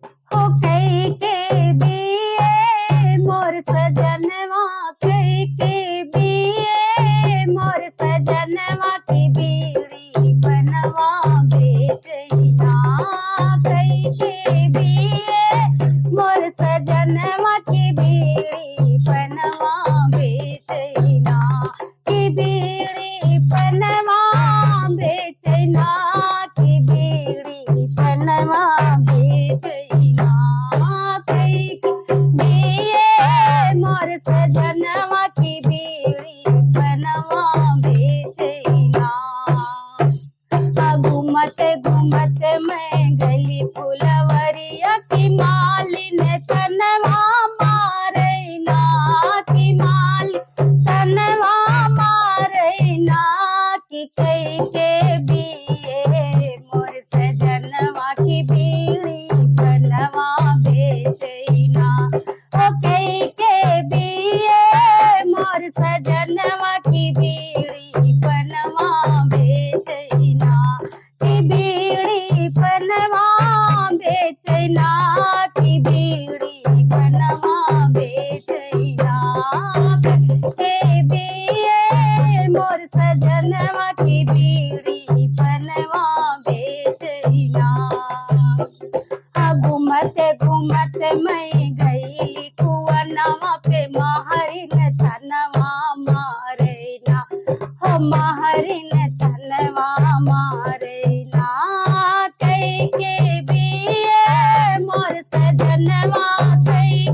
हो कई के बिये मोर सजनवा, कई के बिये मोर सजनवा की बीड़ी बनवा बेचैना। कई के बिये मोर सजनवा की बीड़ी बनवा बेचैना, की बीड़ी बनवा बेचैना, की बीड़ी बनवा बेचैना। कई बिये मोर सजनवा की बीड़ी बनवा बेचैना। घूमत घूमत मैं गली फुलवरिया की मालिन तनवा मारैना, की मालिन तनवा मारैना। की कई के बिये मोर सजनवा की बीड़ी बनवा बेचैना। ओ कई के बिये मोर सजनवा की बीड़ी बनवा बेचैना, की बीड़ी बनवा बेचैना, की बीड़ी बनवा बेचैना। के बिये मोर सजनवा की बीड़ी बनवा बेचैना। घूमत घूमत मैं गईली कुआनवा पे महरिन तनवा मारैना, हो महरिन तनवा मारैना। कई के बिये मोर सजनवा, कई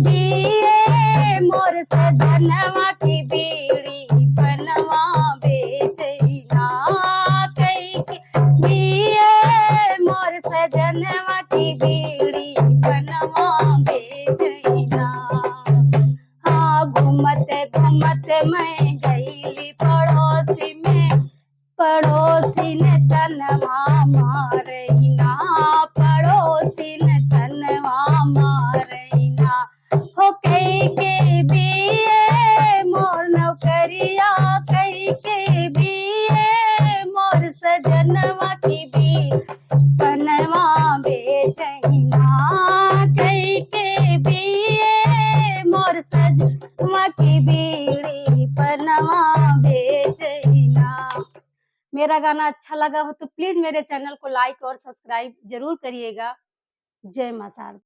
बिये मोर सजनवा की बीड़ी बनवा बेचैना। कई के बिये मोर सजनवा की बीड़ी बनवा बेचैना। हाँ घूमत घूमत मैं गईली पड़ोसी में, पड़ोसी ने तनवा मारैना, पड़ोसी ने तनवा मारैना। हो कई के बिये मोर नौकरिया, कई के बिये मोर सजनवा की बीड़ी बनवा बेचैना। कई के बिये मोर सजनवा की बीड़ी बनवा बेचैना। मेरा गाना अच्छा लगा हो तो प्लीज मेरे चैनल को लाइक और सब्सक्राइब जरूर करिएगा। जय मां शारदा।